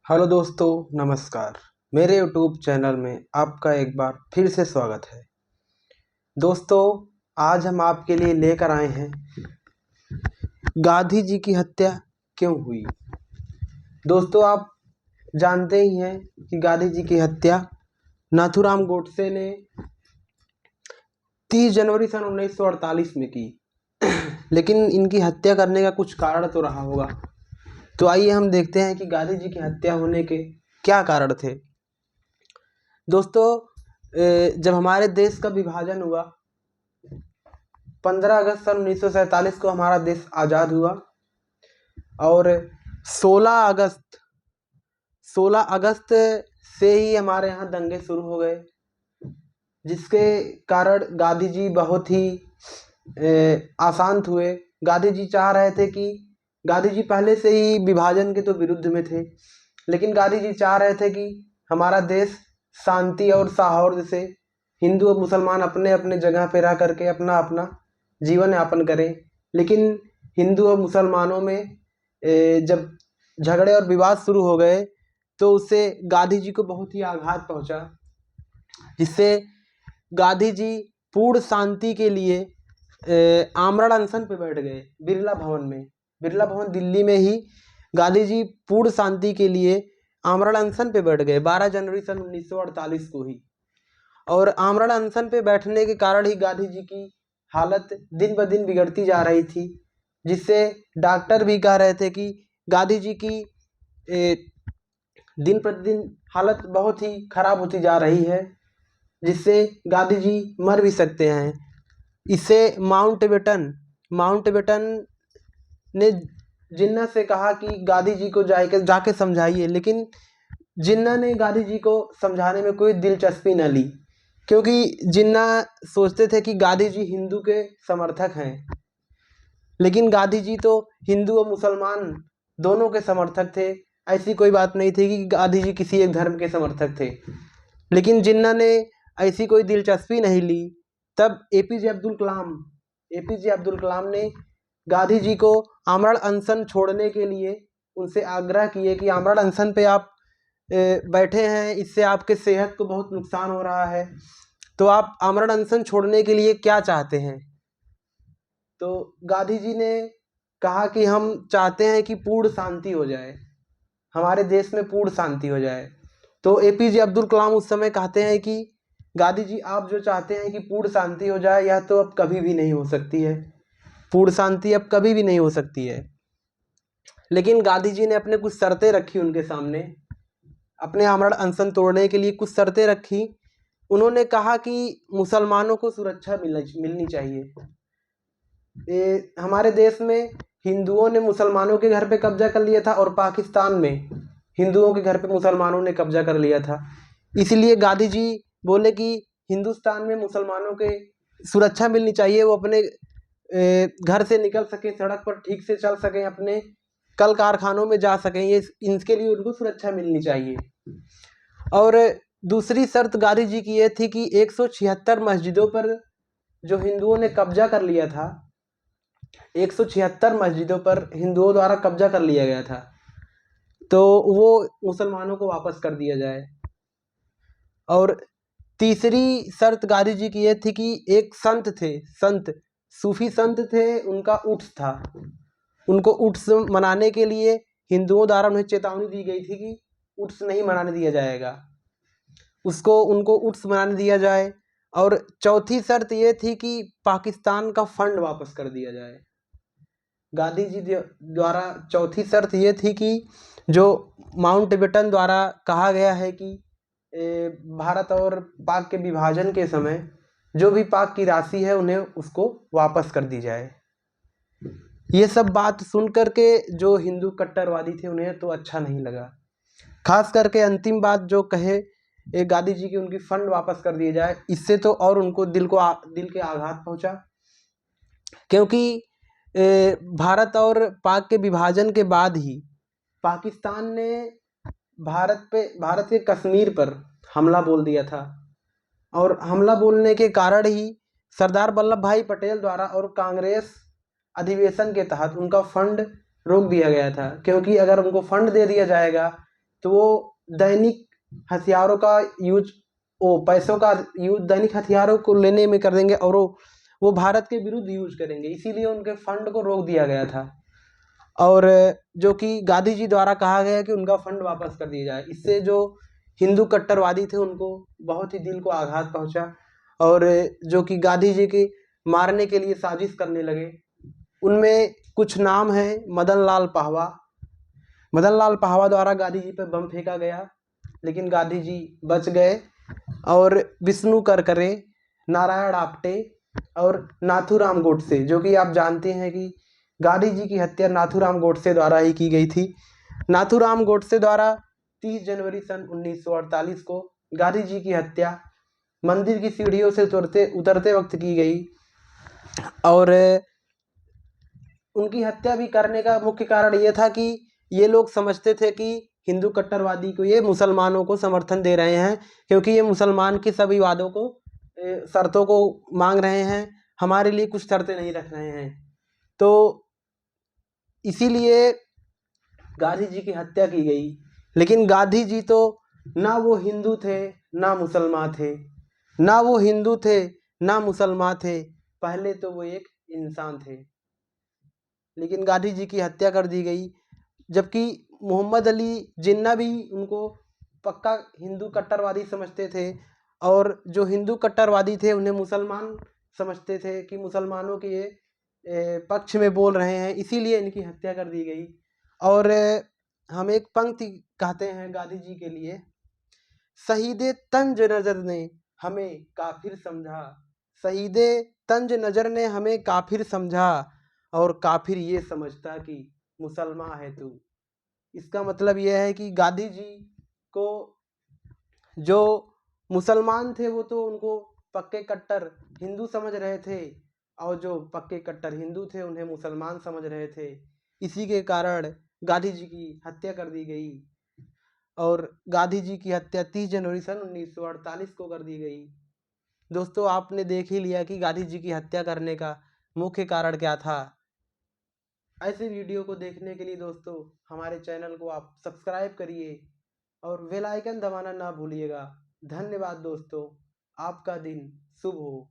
Hello दोस्तों, नमस्कार। मेरे YouTube चैनल में आपका एक बार फिर से स्वागत है। दोस्तों, आज हम आपके लिए लेकर आए हैं गांधी जी की हत्या क्यों हुई। दोस्तों, आप जानते ही हैं कि गांधी जी की हत्या नाथूराम गोडसे ने 30 जनवरी सन 1948 में की। लेकिन इनकी हत्या करने का कुछ कारण तो रहा होगा। तो आइए हम देखते हैं कि गांधी जी की हत्या होने के क्या कारण थे। दोस्तों, जब हमारे देश का विभाजन हुआ, 15 अगस्त सन 1947 को हमारा देश आज़ाद हुआ और 16 अगस्त से ही हमारे यहाँ दंगे शुरू हो गए, जिसके कारण गांधी जी बहुत ही अशांत हुए। गांधी जी चाह रहे थे कि गांधी जी पहले से ही विभाजन के तो विरुद्ध में थे, लेकिन गांधी जी चाह रहे थे कि हमारा देश शांति और सौहार्द से हिंदू और मुसलमान अपने अपने जगह पे रह करके अपना अपना जीवन यापन करें। लेकिन हिंदू और मुसलमानों में जब झगड़े और विवाद शुरू हो गए तो उससे गांधी जी को बहुत ही आघात पहुंचा, जिससे गांधी जी पूर्ण शांति के लिए आमरण अनशन पे बैठ गए बिरला भवन में। बिरला भवन दिल्ली में ही गांधी जी पूर्ण शांति के लिए आमरण अनशन पे बैठ गए 12 जनवरी सन 1948 को ही। और आमरण अनशन पे बैठने के कारण ही गांधी जी की हालत दिन ब दिन बिगड़ती जा रही थी, जिससे डॉक्टर भी कह रहे थे कि गांधी जी की दिन प्रतिदिन हालत बहुत ही खराब होती जा रही है, जिससे गांधी जी मर भी सकते हैं। इससे माउंटबेटन ने जिन्ना से कहा कि गांधी जी को जाके समझाइए, लेकिन जिन्ना ने गांधी जी को समझाने में कोई दिलचस्पी न ली, क्योंकि जिन्ना सोचते थे कि गांधी जी हिंदू के समर्थक हैं। लेकिन गांधी जी तो हिंदू और मुसलमान दोनों के समर्थक थे। ऐसी कोई बात नहीं थी कि गांधी जी किसी एक धर्म के समर्थक थे। लेकिन जिन्ना ने ऐसी कोई दिलचस्पी नहीं ली। तब एपीजे अब्दुल कलाम ने गांधी जी को आमरण अनशन छोड़ने के लिए उनसे आग्रह किए कि आमरण अनशन पे आप बैठे हैं, इससे आपके सेहत को बहुत नुकसान हो रहा है, तो आप आमरण अनशन छोड़ने के लिए क्या चाहते हैं। तो गांधी जी ने कहा कि हम चाहते हैं कि पूर्ण शांति हो जाए, हमारे देश में पूर्ण शांति हो जाए। तो एपीजे अब्दुल कलाम उस समय कहते हैं कि गांधी जी, आप जो चाहते हैं कि पूर्ण शांति हो जाए, यह तो अब कभी भी नहीं हो सकती है। पूर्ण शांति अब कभी भी नहीं हो सकती है। लेकिन गांधी जी ने अपने कुछ शर्तें रखी उनके सामने, अपने आमरण अनशन तोड़ने के लिए कुछ शर्तें रखी। उन्होंने कहा कि मुसलमानों को सुरक्षा मिलनी चाहिए। हमारे देश में हिंदुओं ने मुसलमानों के घर पे कब्जा कर लिया था और पाकिस्तान में हिंदुओं के घर पे मुसलमानों ने कब्जा कर लिया था। इसलिए गांधी जी बोले कि हिंदुस्तान में मुसलमानों के सुरक्षा मिलनी चाहिए, वो अपने घर से निकल सकें, सड़क पर ठीक से चल सकें, अपने कल कारखानों में जा सकें, ये इनके लिए उनको सुरक्षा मिलनी चाहिए। और दूसरी शर्त गांधी जी की ये थी कि 176 मस्जिदों पर जो हिंदुओं ने कब्जा कर लिया था, 176 मस्जिदों पर हिंदुओं द्वारा कब्जा कर लिया गया था, तो वो मुसलमानों को वापस कर दिया जाए। और तीसरी शर्त गांधी जी की ये थी कि एक सूफी संत थे, उनका उर्स था। उनको उर्स मनाने के लिए हिंदुओं द्वारा उन्हें चेतावनी दी गई थी कि उर्स नहीं मनाने दिया जाएगा, उनको उर्स मनाने दिया जाए। और चौथी शर्त ये थी कि पाकिस्तान का फंड वापस कर दिया जाए। गांधी जी द्वारा चौथी शर्त ये थी कि जो माउंटबेटन द्वारा कहा गया है कि भारत और पाक के विभाजन के समय जो भी पाक की राशि है उन्हें उसको वापस कर दी जाए। ये सब बात सुन करके जो हिंदू कट्टरवादी थे उन्हें तो अच्छा नहीं लगा। खास करके अंतिम बात जो कहे गांधी जी की, उनकी फंड वापस कर दिए जाए, इससे तो और उनको दिल के आघात पहुंचा। क्योंकि भारत और पाक के विभाजन के बाद ही पाकिस्तान ने भारत के कश्मीर पर हमला बोल दिया था, और हमला बोलने के कारण ही सरदार वल्लभ भाई पटेल द्वारा और कांग्रेस अधिवेशन के तहत उनका फंड रोक दिया गया था, क्योंकि अगर उनको फंड दे दिया जाएगा तो वो दैनिक हथियारों का यूज, वो पैसों का यूज दैनिक हथियारों को लेने में कर देंगे और वो भारत के विरुद्ध यूज करेंगे, इसीलिए उनके फंड को रोक दिया गया था। और जो कि गांधी जी द्वारा कहा गया कि उनका फंड वापस कर दिया जाए। इससे जो हिंदू कट्टरवादी थे उनको बहुत ही दिल को आघात पहुंचा और जो कि गांधी जी के मारने के लिए साजिश करने लगे। उनमें कुछ नाम है मदन लाल पाहवा द्वारा गांधी जी पर बम फेंका गया, लेकिन गांधी जी बच गए। और विष्णु करकरे, नारायण आप्टे और नाथूराम गोडसे, जो कि आप जानते हैं कि गांधी जी की हत्या नाथूराम गोडसे द्वारा ही की गई थी। नाथूराम गोडसे द्वारा 30 जनवरी सन 1948 को गांधी जी की हत्या मंदिर की सीढ़ियों से उतरते वक्त की गई। और उनकी हत्या भी करने का मुख्य कारण ये था कि ये लोग समझते थे कि हिंदू कट्टरवादी को, ये मुसलमानों को समर्थन दे रहे हैं, क्योंकि ये मुसलमान की सभी वादों को, शर्तों को मांग रहे हैं, हमारे लिए कुछ शर्तें नहीं रख रहे हैं। तो इसीलिए गांधी जी की हत्या की गई। लेकिन गांधी जी तो ना वो हिंदू थे ना मुसलमान थे, ना वो हिंदू थे ना मुसलमान थे, पहले तो वो एक इंसान थे। लेकिन गांधी जी की हत्या कर दी गई, जबकि मोहम्मद अली जिन्ना भी उनको पक्का हिंदू कट्टरवादी समझते थे, और जो हिंदू कट्टरवादी थे उन्हें मुसलमान समझते थे कि मुसलमानों के पक्ष में बोल रहे हैं, इसीलिए इनकी हत्या कर दी गई। और हम एक पंक्ति कहते हैं गांधी जी के लिए, शहीदे तंज नजर ने हमें काफिर समझा, शहीदे तंज नजर ने हमें काफिर समझा, और काफिर ये समझता कि मुसलमान है तू। इसका मतलब यह है कि गांधी जी को जो मुसलमान थे वो तो उनको पक्के कट्टर हिंदू समझ रहे थे, और जो पक्के कट्टर हिंदू थे उन्हें मुसलमान समझ रहे थे। इसी के कारण गांधी जी की हत्या कर दी गई, और गांधी जी की हत्या 30 जनवरी सन 1948 को कर दी गई। दोस्तों, आपने देख ही लिया कि गांधी जी की हत्या करने का मुख्य कारण क्या था। ऐसे वीडियो को देखने के लिए दोस्तों हमारे चैनल को आप सब्सक्राइब करिए और बेल आइकन दबाना ना भूलिएगा। धन्यवाद दोस्तों, आपका दिन शुभ हो।